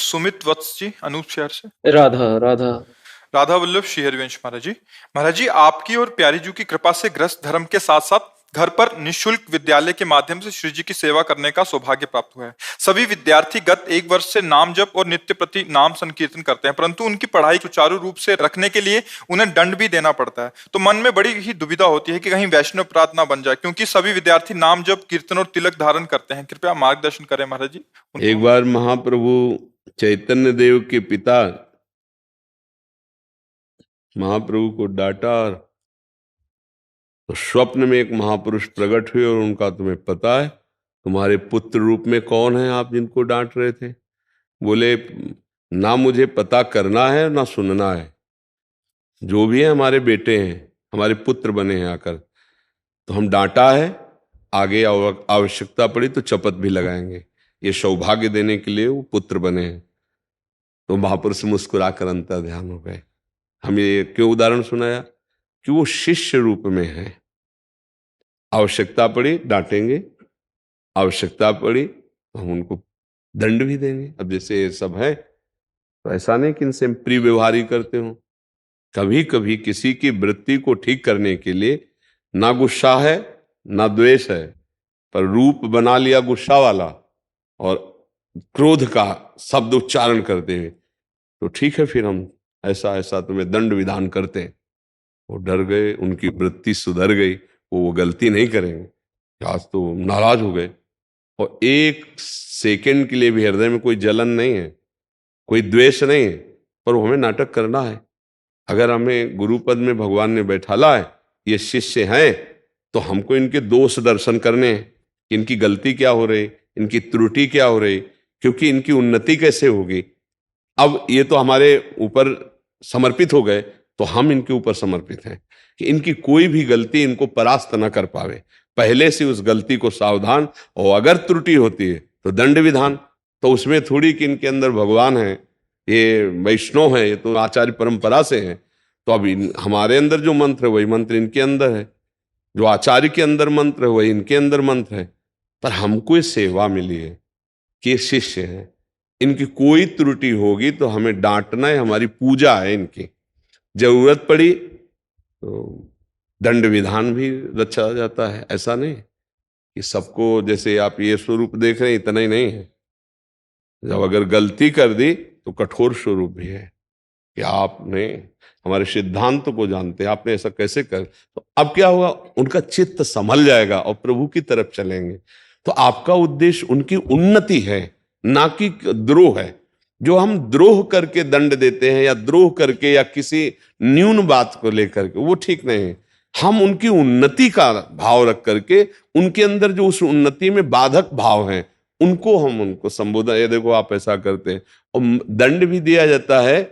सुमित वत्स जी, अनूप शहर से। राधा राधा। राधा वल्लभ श्री हरिवंश महाराज जी। महाराज जी, आपकी और प्यारी जी की कृपा से ग्रस्त धर्म के साथ साथ घर पर निशुल्क विद्यालय के माध्यम से श्री जी की सेवा करने का सौभाग्य प्राप्त हुआ है। सभी विद्यार्थी गत एक वर्ष से नाम जप और नित्य प्रति नाम संकीर्तन करते हैं, परंतु उनकी पढ़ाई सुचारू रूप से रखने के लिए उन्हें दंड भी देना पड़ता है। तो मन में बड़ी ही दुविधा होती है कि कहीं वैष्णव अपराध ना बन जाए, क्योंकि सभी विद्यार्थी नाम जप कीर्तन और तिलक धारण करते हैं। कृपया मार्गदर्शन करें महाराज जी उनको। एक बार महाप्रभु चैतन्य देव के पिता महाप्रभु को डांटा और तो स्वप्न में एक महापुरुष प्रकट हुए और उनका तुम्हें पता है तुम्हारे पुत्र रूप में कौन है आप जिनको डांट रहे थे? बोले ना मुझे पता करना है ना सुनना है, जो भी है हमारे बेटे हैं, हमारे पुत्र बने हैं आकर, तो हम डांटा है, आगे आवश्यकता पड़ी तो चपत भी लगाएंगे, ये सौभाग्य देने के लिए वो पुत्र बने हैं। तो महापुरुष मुस्कुरा कर अंतर ध्यान हो गए। हम ये क्यों उदाहरण सुनाया कि वो शिष्य रूप में है, आवश्यकता पड़ी डांटेंगे, आवश्यकता पड़ी तो हम उनको दंड भी देंगे। अब जैसे ये सब है तो ऐसा नहीं कि इनसे प्रिय व्यवहार ही करते हो। कभी कभी किसी की वृत्ति को ठीक करने के लिए ना गुस्सा है ना द्वेष है, पर रूप बना लिया गुस्सा वाला और क्रोध का शब्द उच्चारण करते हुए, तो ठीक है फिर हम ऐसा ऐसा तुम्हें दंड विधान करते हैं। वो डर गए, उनकी वृत्ति सुधर गई, वो गलती नहीं करेंगे। आज तो नाराज हो गए और एक सेकंड के लिए भी हृदय में कोई जलन नहीं है, कोई द्वेष नहीं है, पर वो हमें नाटक करना है। अगर हमें गुरुपद में भगवान ने बैठाला है, ये शिष्य हैं, तो हमको इनके दोष दर्शन करने हैं, इनकी गलती क्या हो रही, इनकी त्रुटि क्या हो रही, क्योंकि इनकी उन्नति कैसे होगी। अब ये तो हमारे ऊपर समर्पित हो गए, तो हम इनके ऊपर समर्पित हैं कि इनकी कोई भी गलती इनको परास्त न कर पावे। पहले से उस गलती को सावधान, और अगर त्रुटि होती है तो दंड विधान। तो उसमें थोड़ी कि इनके अंदर भगवान है, ये वैष्णव है, ये तो आचार्य परंपरा से है, तो अब हमारे अंदर जो मंत्र है वही मंत्र इनके अंदर है, जो आचार्य के अंदर मंत्र है वही इनके अंदर मंत्र है। पर हमको ये सेवा मिली है कि ये शिष्य है, इनकी कोई त्रुटि होगी तो हमें डांटना है, हमारी पूजा है इनकी। जरूरत पड़ी तो दंड विधान भी रचा जाता है। ऐसा नहीं कि सबको, जैसे आप ये स्वरूप देख रहे हैं इतना ही नहीं है, जब अगर गलती कर दी तो कठोर स्वरूप भी है कि आपने हमारे सिद्धांत को जानते हैं, आपने ऐसा कैसे कर। तो अब क्या होगा, उनका चित्त संभल जाएगा और प्रभु की तरफ चलेंगे। तो आपका उद्देश्य उनकी उन्नति है, ना कि द्रोह है। जो हम द्रोह करके दंड देते हैं या द्रोह करके या किसी न्यून बात को लेकर के, वो ठीक नहीं है। हम उनकी उन्नति का भाव रख करके उनके अंदर जो उस उन्नति में बाधक भाव हैं उनको हम उनको संबोधन, ये देखो आप ऐसा करते हैं, और दंड भी दिया जाता है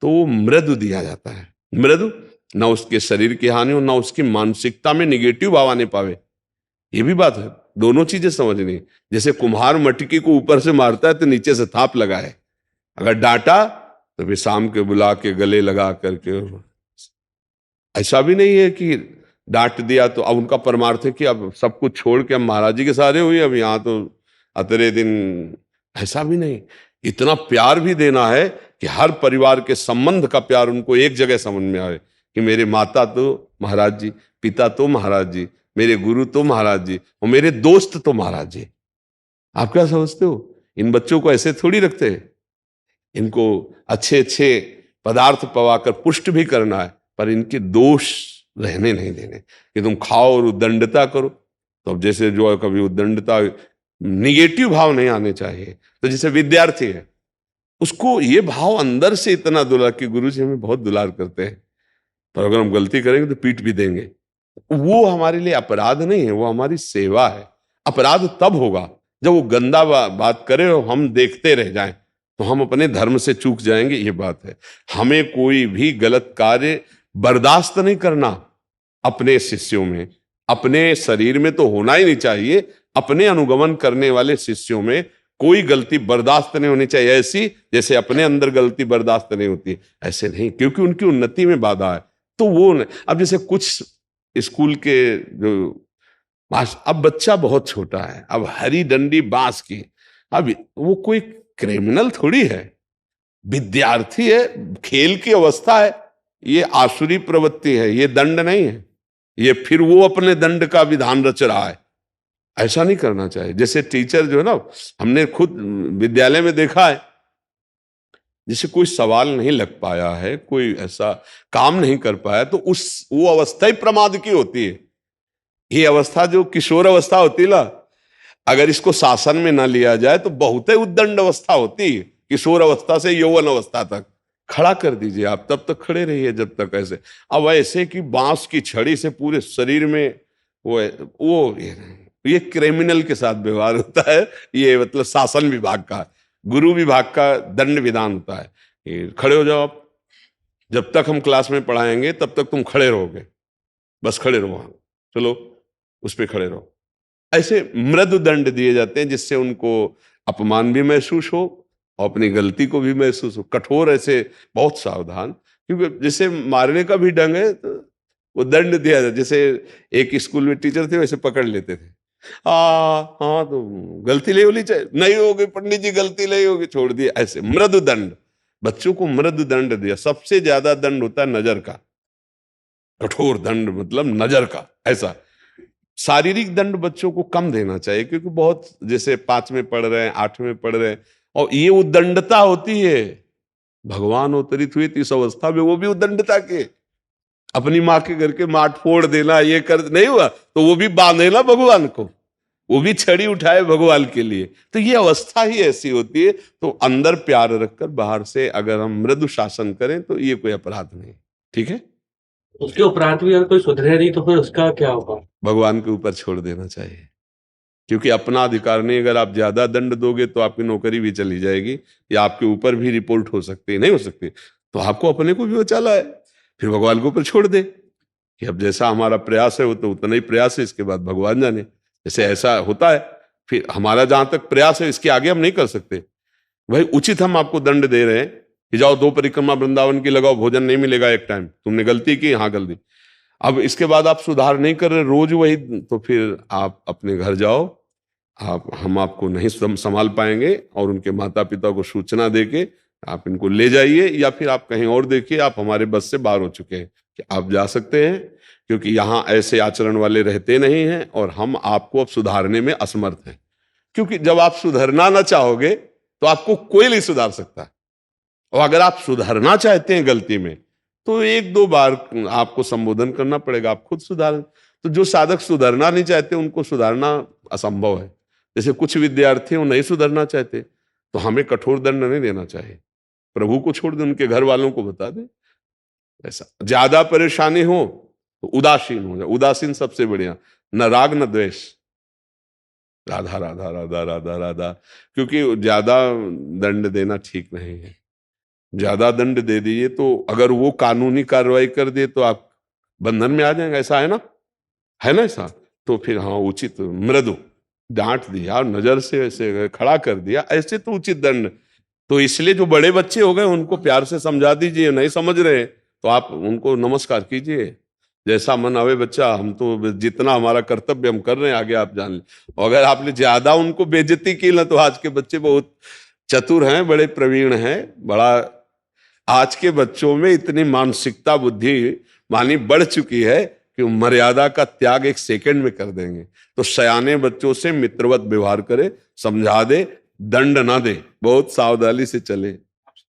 तो वो मृदु दिया जाता है। मृदु, ना उसके शरीर की हानि हो, ना उसकी मानसिकता में निगेटिव भाव आने पावे। ये भी बात है, दोनों चीजें समझनी। जैसे कुम्हार मटकी को ऊपर से मारता है तो नीचे से थाप लगाए, अगर डांटा तो फिर शाम के बुला के गले लगा करके। ऐसा भी नहीं है कि डांट दिया तो अब उनका परमार्थ है कि अब सब कुछ छोड़ के हम महाराज जी के सारे हुए, अब यहाँ तो अतरे दिन। ऐसा भी नहीं, इतना प्यार भी देना है कि हर परिवार के संबंध का प्यार उनको एक जगह समझ में आए कि मेरे माता तो महाराज जी, पिता तो महाराज जी, मेरे गुरु तो महाराज जी, और मेरे दोस्त तो महाराज जी। आप क्या समझते हो, इन बच्चों को ऐसे थोड़ी रखते हैं। इनको अच्छे अच्छे पदार्थ पवाकर पुष्ट भी करना है, पर इनके दोष रहने नहीं देने कि तुम खाओ और उद्दंडता करो। तो अब जैसे जो है, कभी उद्दंडता, निगेटिव भाव नहीं आने चाहिए। तो जैसे विद्यार्थी है, उसको ये भाव अंदर से इतना दुलार कि गुरु जी हमें बहुत दुलार करते हैं, पर अगर हम गलती करेंगे तो पीट भी देंगे। वो हमारे लिए अपराध नहीं है, वो हमारी सेवा है। अपराध तब होगा जब वो गंदा बात करे और हम देखते रह जाएं, तो हम अपने धर्म से चूक जाएंगे। ये बात है, हमें कोई भी गलत कार्य बर्दाश्त नहीं करना। अपने शिष्यों में, अपने शरीर में तो होना ही नहीं चाहिए, अपने अनुगमन करने वाले शिष्यों में कोई गलती बर्दाश्त नहीं होनी चाहिए ऐसी जैसे अपने अंदर गलती बर्दाश्त नहीं होती, ऐसे नहीं, क्योंकि उनकी उन्नति में बाधा है। तो वो अब जैसे कुछ स्कूल के जो अब बच्चा बहुत छोटा है, अब हरी डंडी बांस की, अब वो कोई क्रिमिनल थोड़ी है, विद्यार्थी है, खेल की अवस्था है, ये आसुरी प्रवृत्ति है, ये दंड नहीं है। ये फिर वो अपने दंड का विधान रच रहा है। ऐसा नहीं करना चाहिए। जैसे टीचर जो है ना, हमने खुद विद्यालय में देखा है, जैसे कोई सवाल नहीं लग पाया है, कोई ऐसा काम नहीं कर पाया, तो वो अवस्था ही प्रमाद की होती है। ये अवस्था जो किशोर अवस्था होती है ना, अगर इसको शासन में ना लिया जाए तो बहुत ही उद्दंड अवस्था होती है। किशोर अवस्था से यौवन अवस्था तक खड़ा कर दीजिए आप, तब तक खड़े रहिए जब तक ऐसे। अब ऐसे कि बांस की छड़ी से पूरे शरीर में वो ये क्रिमिनल के साथ व्यवहार होता है। ये मतलब शासन विभाग का, गुरु विभाग का दंड विधान होता है। ये खड़े हो जाओ आप, जब तक हम क्लास में पढ़ाएंगे तब तक तुम खड़े रहोगे, बस खड़े रहो, चलो उस पर खड़े रहो। ऐसे मृदु दंड दिए जाते हैं जिससे उनको अपमान भी महसूस हो और अपनी गलती को भी महसूस हो। कठोर ऐसे बहुत सावधान, क्योंकि जैसे मारने का भी ढंग है तो वो दंड दिया जाता। जैसे एक स्कूल में टीचर थे, वैसे पकड़ लेते थे। हाँ तो गलती नहीं होनी चाहिए, नहीं होगी पंडित जी, गलती नहीं होगी, छोड़ दिया। ऐसे मृदु दंड, बच्चों को मृदु दंड दिया। सबसे ज्यादा दंड होता है नजर का, कठोर दंड मतलब नजर का। ऐसा शारीरिक दंड बच्चों को कम देना चाहिए, क्योंकि बहुत जैसे 5 में पढ़ रहे हैं, 8 में पढ़ रहे हैं, और ये उद्दंडता होती है। भगवान अवतरित हुए इस अवस्था में, वो भी उद्दंडता के, अपनी माँ के घर के माट फोड़ देना, ये कर नहीं हुआ तो वो भी बांधे ना भगवान को, वो भी छड़ी उठाए भगवान के लिए। तो ये अवस्था ही ऐसी होती है। तो अंदर प्यार रखकर बाहर से अगर हम मृदु शासन करें तो ये कोई अपराध नहीं। ठीक है, उसके उपरांत भी अगर कोई सुधरे नहीं तो फिर उसका क्या होगा? भगवान के ऊपर छोड़ देना चाहिए, क्योंकि अपना अधिकार नहीं। अगर आप ज्यादा दंड दोगे तो आपकी नौकरी भी चली जाएगी, या आपके ऊपर भी रिपोर्ट हो सकती है, नहीं हो सकती। तो आपको अपने को भी बचाना है, फिर भगवान के ऊपर छोड़ दे कि अब जैसा हमारा प्रयास है वो तो उतना ही प्रयास है, इसके बाद भगवान जाने। जैसे ऐसा होता है, फिर हमारा जहां तक प्रयास है इसके आगे हम नहीं कर सकते। भाई उचित हम आपको दंड दे रहे हैं कि जाओ 2 परिक्रमा वृंदावन की लगाओ, भोजन नहीं मिलेगा एक टाइम, तुमने गलती की, हाँ गलती। अब इसके बाद आप सुधार नहीं कर रहे, रोज वही, तो फिर आप अपने घर जाओ, हम आपको नहीं संभाल पाएंगे, और उनके माता पिता को सूचना देके आप इनको ले जाइए, या फिर आप कहीं और देखिए, आप हमारे बस से बाहर हो चुके हैं कि आप जा सकते हैं, क्योंकि यहाँ ऐसे आचरण वाले रहते नहीं हैं, और हम आपको अब सुधारने में असमर्थ हैं। क्योंकि जब आप सुधरना ना चाहोगे तो आपको कोई नहीं सुधार सकता, और अगर आप सुधरना चाहते हैं गलती में तो 1-2 बार आपको संबोधन करना पड़ेगा, आप खुद सुधार। तो जो साधक सुधरना नहीं चाहते उनको सुधारना असंभव है। जैसे कुछ विद्यार्थी वो नहीं सुधरना चाहते, तो हमें कठोर दंड नहीं देना चाहिए, प्रभु को छोड़ दे, उनके घर वालों को बता दे। ऐसा ज्यादा परेशानी हो तो उदासीन हो जाए, उदासीन सबसे बढ़िया, न राग न द्वेष, राधा राधा राधा राधा राधा। क्योंकि ज्यादा दंड देना ठीक नहीं है। ज्यादा दंड दे दीजिए तो अगर वो कानूनी कार्रवाई कर दे तो आप बंधन में आ जाएंगे, ऐसा है ना, है ना ऐसा। तो फिर हाँ, उचित मृदु डांट दिया, नजर से ऐसे खड़ा कर दिया, ऐसे तो उचित दंड। तो इसलिए जो बड़े बच्चे हो गए उनको प्यार से समझा दीजिए, नहीं समझ रहे तो आप उनको नमस्कार कीजिए, जैसा मन आवे बच्चा, हम तो जितना हमारा कर्तव्य हम कर रहे हैं, आगे आप जान लें। और अगर आपने ज्यादा उनको बेइज्जती की ना, तो आज के बच्चे बहुत चतुर हैं, बड़े प्रवीण हैं, बड़ा आज के बच्चों में इतनी मानसिकता बुद्धि मानी बढ़ चुकी है कि मर्यादा का त्याग 1 सेकंड में कर देंगे। तो सयाने बच्चों से मित्रवत व्यवहार करे, समझा दे, दंड ना दे, बहुत सावधानी से चले।